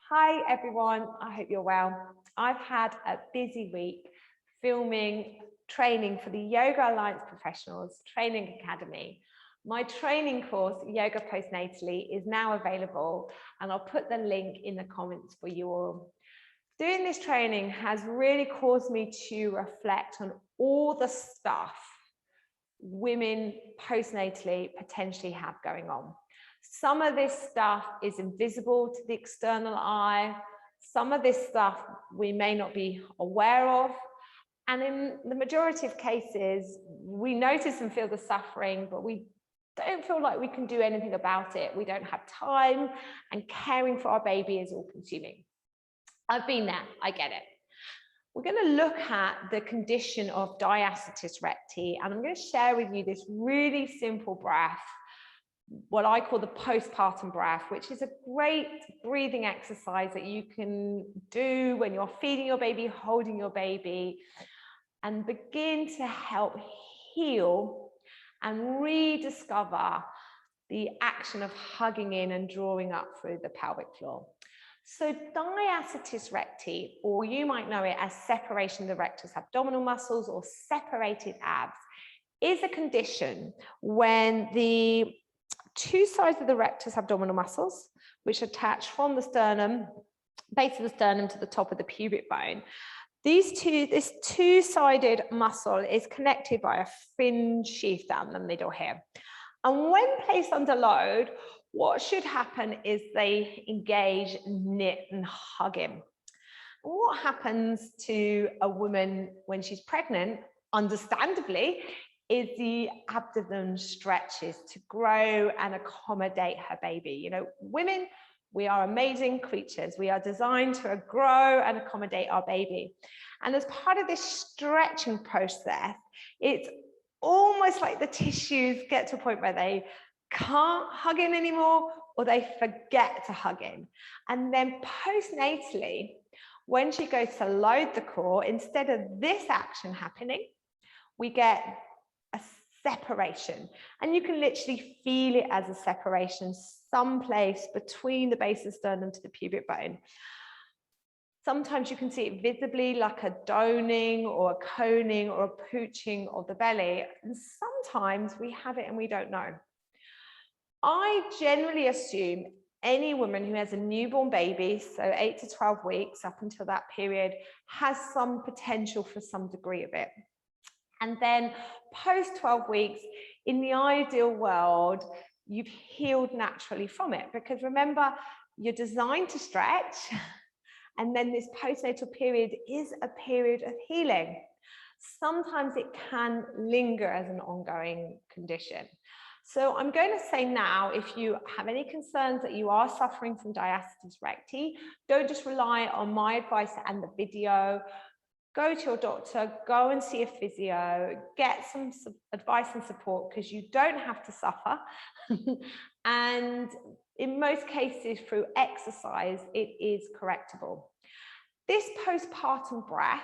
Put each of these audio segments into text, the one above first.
Hi everyone, I hope you're well. I've had a busy week filming training for the Yoga Alliance Professionals Training Academy. My training course, Yoga Postnatally, is now available and I'll put the link in the comments for you all. Doing this training has really caused me to reflect on all the stuff women postnatally potentially have going on. Some of this stuff is invisible to the external eye. Some of this stuff we may not be aware of. And in the majority of cases, we notice and feel the suffering, but we don't feel like we can do anything about it. We don't have time, and caring for our baby is all consuming. I've been there, I get it. We're going to look at the condition of diastasis-recti, and I'm going to share with you this really simple breath, what I call the postpartum breath, which is a great breathing exercise that you can do when you're feeding your baby, holding your baby, and begin to help heal and rediscover the action of hugging in and drawing up through the pelvic floor. So diastasis-recti, or you might know it as separation of the rectus abdominal muscles or separated abs, is a condition when the two sides of the rectus abdominal muscles, which attach from the sternum, base of the sternum to the top of the pubic bone, this two-sided muscle is connected by a thin sheath down the middle here. And when placed under load, what should happen is they engage, knit, and hug in. What happens to a woman when she's pregnant, understandably, is the abdomen stretches to grow and accommodate her baby. You know, women, we are amazing creatures. We are designed to grow and accommodate our baby. And as part of this stretching process, it's almost like the tissues get to a point where they can't hug in anymore, or they forget to hug in. And then postnatally, when she goes to load the core, instead of this action happening, we get a separation. And you can literally feel it as a separation someplace between the base of the sternum to the pubic bone. Sometimes you can see it visibly, like a doning or a coning or a pooching of the belly. And sometimes we have it and we don't know. I generally assume any woman who has a newborn baby, so 8 to 12 weeks up until that period, has some potential for some degree of it. And then post 12 weeks, in the ideal world, you've healed naturally from it. Because remember, you're designed to stretch, and then this postnatal period is a period of healing. Sometimes it can linger as an ongoing condition. So I'm going to say now, if you have any concerns that you are suffering from diastasis-recti, don't just rely on my advice and the video. Go to your doctor, go and see a physio, get some advice and support, because you don't have to suffer. And in most cases, through exercise, it is correctable. This postpartum breath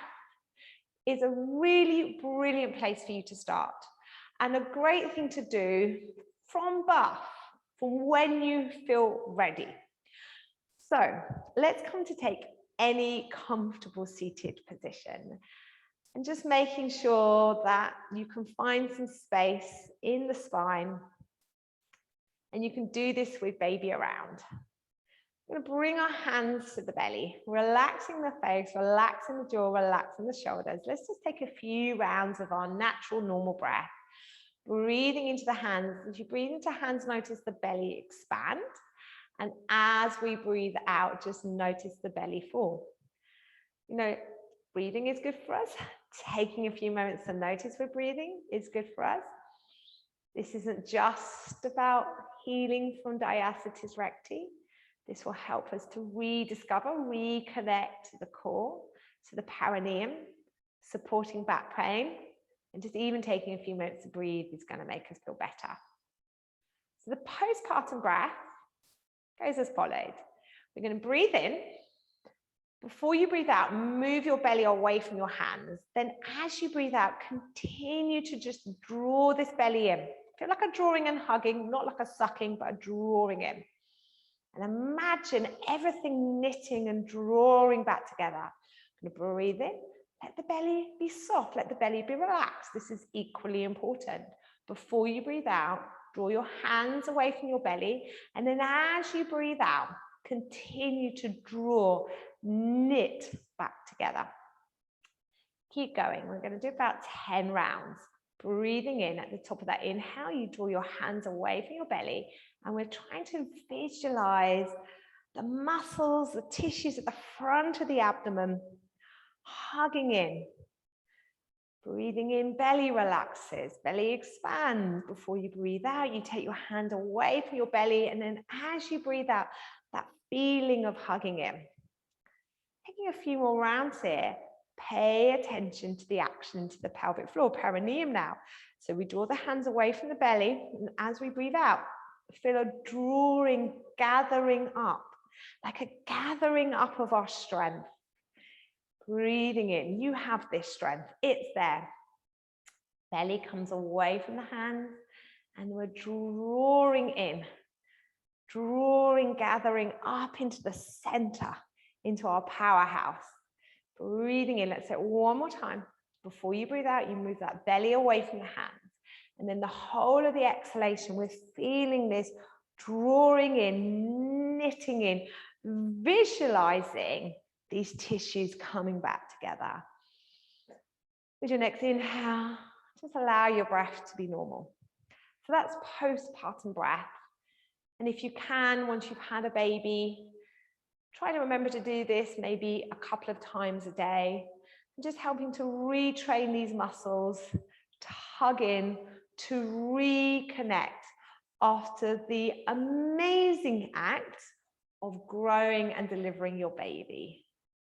is a really brilliant place for you to start. And a great thing to do from birth, from when you feel ready. So let's come to take any comfortable seated position, and just making sure that you can find some space in the spine, and you can do this with baby around. We're going to bring our hands to the belly, relaxing the face, relaxing the jaw, relaxing the shoulders. Let's just take a few rounds of our natural normal breath. Breathing into the hands. As you breathe into hands, notice the belly expand. And as we breathe out, just notice the belly fall. You know, breathing is good for us. Taking a few moments to notice we're breathing is good for us. This isn't just about healing from diastasis-recti. This will help us to rediscover, reconnect to the core, to the perineum, supporting back pain. And just even taking a few minutes to breathe is going to make us feel better. So the postpartum breath goes as follows. We're going to breathe in. Before you breathe out, move your belly away from your hands. Then as you breathe out, continue to just draw this belly in. Feel like a drawing and hugging, not like a sucking, but a drawing in. And imagine everything knitting and drawing back together. I'm going to breathe in. Let the belly be soft. Let the belly be relaxed. This is equally important. Before you breathe out, draw your hands away from your belly. And then as you breathe out, continue to draw, knit back together. Keep going. We're going to do about 10 rounds. Breathing in at the top of that inhale, you draw your hands away from your belly. And we're trying to visualize the muscles, the tissues at the front of the abdomen, hugging in. Breathing in, belly relaxes, belly expands. Before you breathe out, you take your hand away from your belly. And then as you breathe out, that feeling of hugging in. Taking a few more rounds here. Pay attention to the action to the pelvic floor, perineum now. So we draw the hands away from the belly. And as we breathe out, feel a drawing, gathering up, like a gathering up of our strength. Breathing in, you have this strength, it's there. Belly comes away from the hands and we're drawing in, drawing, gathering up into the center, into our powerhouse. Breathing in, let's say it one more time. Before you breathe out, you move that belly away from the hands. And then the whole of the exhalation, we're feeling this drawing in, knitting in, visualizing these tissues coming back together. With your next inhale, just allow your breath to be normal. So that's postpartum breath. And if you can, once you've had a baby, try to remember to do this maybe a couple of times a day. And just helping to retrain these muscles, to hug in, to reconnect after the amazing act of growing and delivering your baby.